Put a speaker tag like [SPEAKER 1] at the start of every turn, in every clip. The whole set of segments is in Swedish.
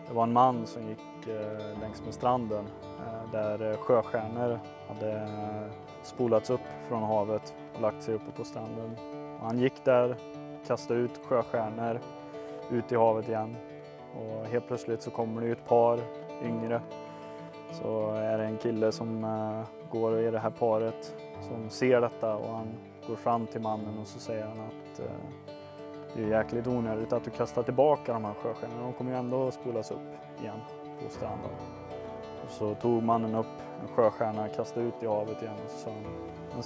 [SPEAKER 1] Det var en man som gick längs med stranden där sjöstjärnor hade spolats upp från havet och lagt sig uppe på stranden. Och han gick där, kastade ut sjöstjärnor ut i havet igen. Och helt plötsligt så kommer det ett par yngre. Så är det en kille som går i det här paret som ser detta, och han går fram till mannen och så säger han att det är jäkligt onödigt att du kastar tillbaka de här sjöstjärnorna. De kommer ju ändå spolas upp igen på stranden. Och så tog mannen upp en sjöstjärna, kastade ut i havet igen och så sa han,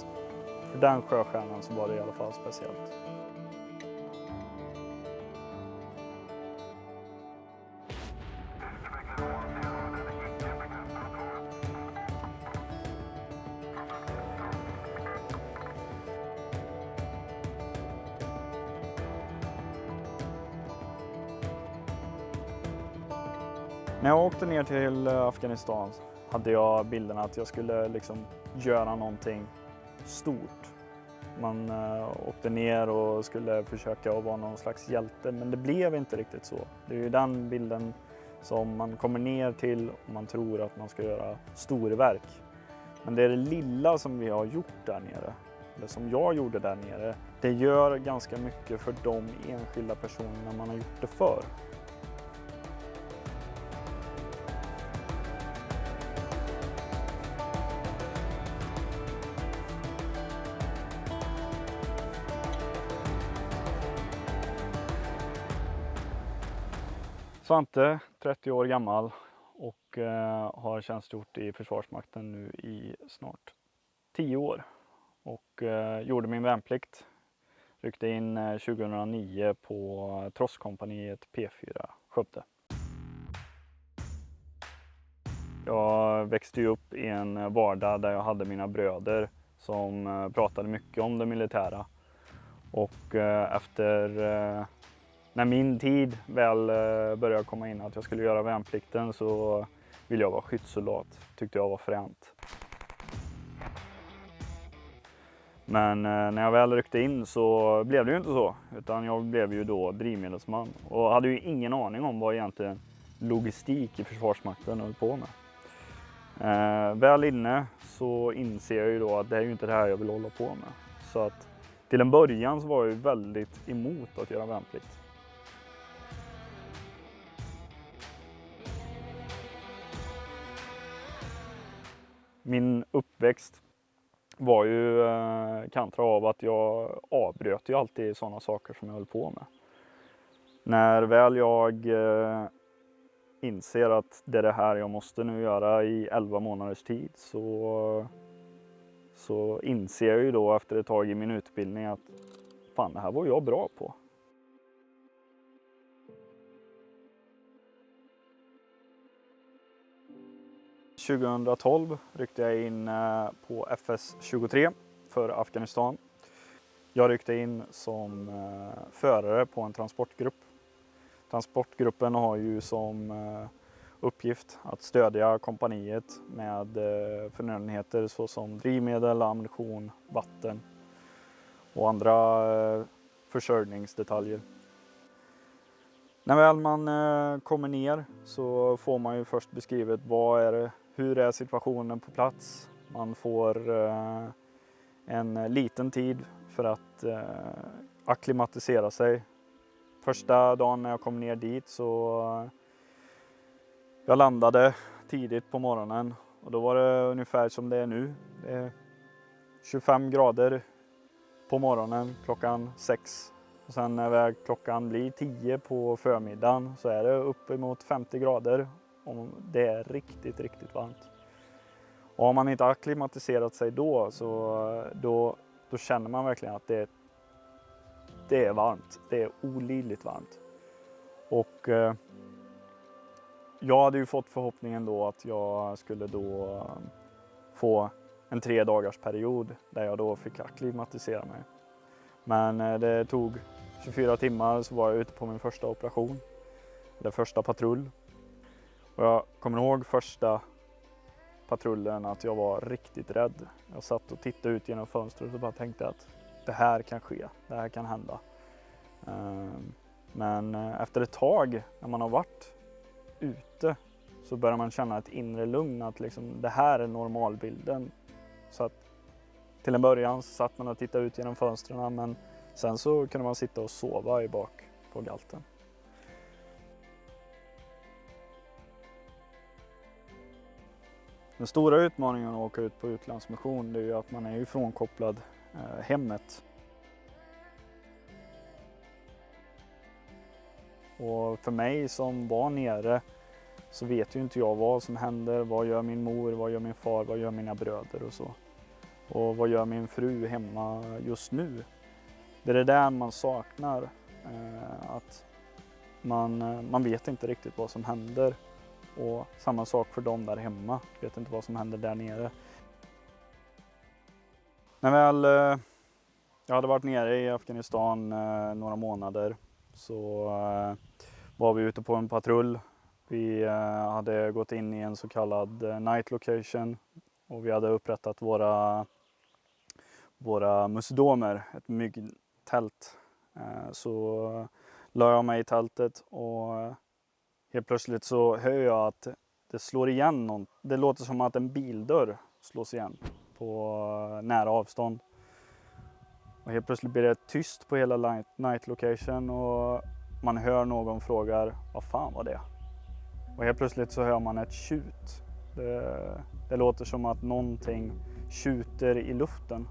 [SPEAKER 1] för den sjöstjärnan så var det i alla fall speciellt. När jag åkte ner till Afghanistan hade jag bilden att jag skulle liksom göra någonting stort. Man åkte ner och skulle försöka vara någon slags hjälte, men det blev inte riktigt så. Det är ju den bilden som man kommer ner till och man tror att man ska göra storverk. Men det är det lilla som vi har gjort där nere, eller som jag gjorde där nere. Det gör ganska mycket för de enskilda personerna man har gjort det för. Svante, 30 år gammal och har tjänstgjort i Försvarsmakten nu i snart 10 år. Och gjorde min värnplikt. Ryckte in 2009 på Trosskompaniet P4 Skövde. Jag växte upp i en vardag där jag hade mina bröder som pratade mycket om det militära. Och när min tid väl började komma in att jag skulle göra värnplikten så ville jag vara skyddssoldat. Tyckte jag var fränt. Men när jag väl ryckte in så blev det ju inte så. Utan jag blev ju då drivmedelsman. Och hade ju ingen aning om vad egentligen logistik i Försvarsmakten höll på med. Väl inne så inser jag ju då att det är ju inte det här jag vill hålla på med. Så att till en början så var jag ju väldigt emot att göra värnplikt. Min uppväxt var ju kantrad av att jag avbröt ju alltid sådana saker som jag höll på med. När väl jag inser att det är det här jag måste nu göra i 11 månaders tid så inser jag ju då efter ett tag i min utbildning att fan, det här var jag bra på. År 2012 ryckte jag in på FS 23 för Afghanistan. Jag ryckte in som förare på en transportgrupp. Transportgruppen har ju som uppgift att stödja kompaniet med förnödenheter såsom drivmedel, ammunition, vatten och andra försörjningsdetaljer. När väl man kommer ner så får man ju först beskrivet hur är situationen på plats. Man får en liten tid för att akklimatisera sig. Första dagen när jag kom ner dit så jag landade tidigt på morgonen och då var det ungefär som det är nu. Det är 25 grader på morgonen klockan 6. Och sen när klockan blir 10 på förmiddagen så är det uppemot 50 grader. Och det är riktigt, riktigt varmt. Och om man inte har akklimatiserat sig då känner man verkligen att det är varmt. Det är olidligt varmt. Och jag hade ju fått förhoppningen då att jag skulle då få en 3 dagars period där jag då fick akklimatisera mig. Men det tog 24 timmar så var jag ute på min första operation. Eller första patrull. Och jag kommer ihåg första patrullen att jag var riktigt rädd. Jag satt och tittade ut genom fönstret och bara tänkte att det här kan ske, det här kan hända. Men efter ett tag när man har varit ute så börjar man känna ett inre lugn att liksom, det här är normalbilden. Så att till en början så satt man och tittade ut genom fönstren, men sen så kunde man sitta och sova i bak på galten. Den stora utmaningen att åka ut på utlandsmission, det är ju att man är ju frånkopplad hemmet. Och för mig som var nere så vet ju inte jag vad som händer. Vad gör min mor, vad gör min far, vad gör mina bröder och så. Och vad gör min fru hemma just nu? Det är det där man saknar. Att man vet inte riktigt vad som händer. Och samma sak för dem där hemma. Vet inte vad som händer där nere. När väl jag hade varit nere i Afghanistan några månader så var vi ute på en patrull. Vi hade gått in i en så kallad night location och vi hade upprättat våra musdomer, ett myggtält. Så la jag mig i tältet och helt plötsligt så hör jag att det slår igen det låter som att en bildörr slås igen på nära avstånd. Och helt plötsligt blir det tyst på hela night location och man hör någon frågar vad fan var det? Och helt plötsligt så hör man ett tjut. Det låter som att någonting tjuter i luften.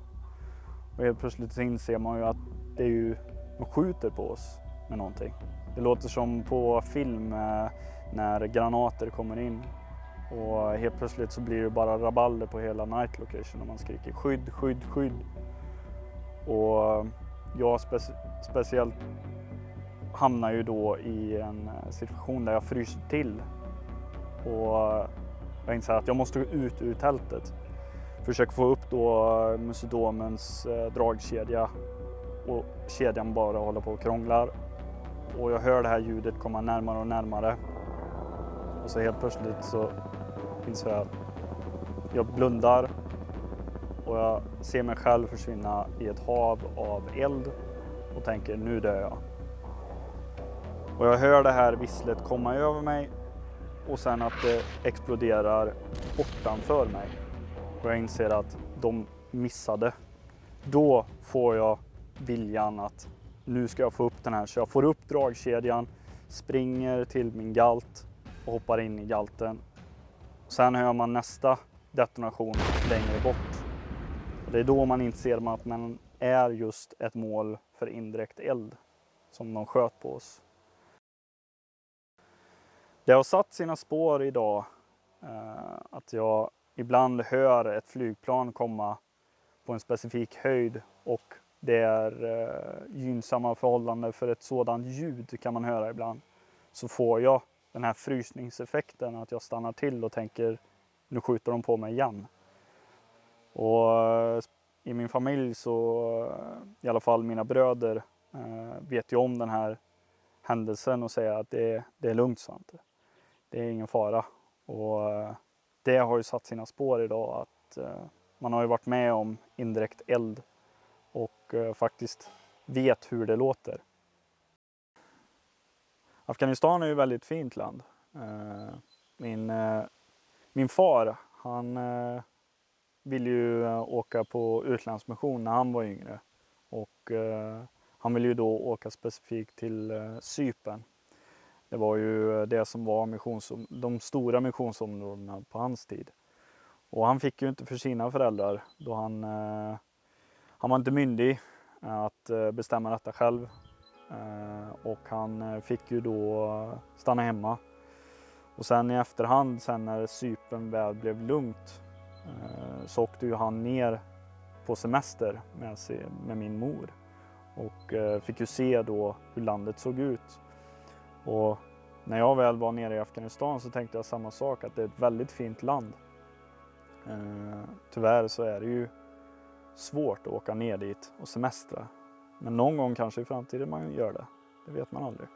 [SPEAKER 1] Och helt plötsligt så inser man ju att det är ju, de skjuter på oss med någonting. Det låter som på film när granater kommer in. Och helt plötsligt så blir det bara rabalder på hela night location och man skriker skydd, skydd, skydd. Och jag speciellt hamnar ju då i en situation där jag fryser till. Och jag inser att jag måste gå ut ur tältet. Försöker få upp då musdomens dragkedja. Och kedjan bara håller på och krånglar. Och jag hör det här ljudet komma närmare och närmare. Och så helt plötsligt så inser jag att jag blundar. Och jag ser mig själv försvinna i ett hav av eld. Och tänker nu dör jag. Och jag hör det här visslet komma över mig. Och sen att det exploderar bortanför mig. Och jag inser att de missade. Då får jag viljan att nu ska jag få upp den här. Så jag får upp dragkedjan, springer till min galt och hoppar in i galten. Sen hör man nästa detonation längre bort. Och det är då man inser att man är just ett mål för indirekt eld som de sköt på oss. Det har satt sina spår idag att jag ibland hör ett flygplan komma på en specifik höjd och det är gynnsamma förhållanden för ett sådant ljud kan man höra ibland. Så får jag den här frysningseffekten att jag stannar till och tänker nu skjuter de på mig igen. Och i min familj så, i alla fall mina bröder, vet ju om den här händelsen och säger att det är lugnt Svante. Det är ingen fara. Och det har ju satt sina spår idag att man har ju varit med om indirekt eld och faktiskt vet hur det låter. Afghanistan är ju ett väldigt fint land. Min far, han ville ju åka på utlandsmission när han var yngre. Och han ville ju då åka specifikt till Cypern. Det var ju det som var de stora missionsområdena på hans tid. Och han fick ju inte för sina föräldrar då han var inte myndig att bestämma detta själv. Och han fick ju då stanna hemma. Och sen i efterhand, sen när Cypern väl blev lugnt, så åkte ju han ner på semester med min mor. Och fick ju se då hur landet såg ut. Och när jag väl var nere i Afghanistan så tänkte jag samma sak, att det är ett väldigt fint land. Tyvärr så är det ju svårt att åka ner dit och semestra. Men någon gång kanske i framtiden man gör det. Det vet man aldrig.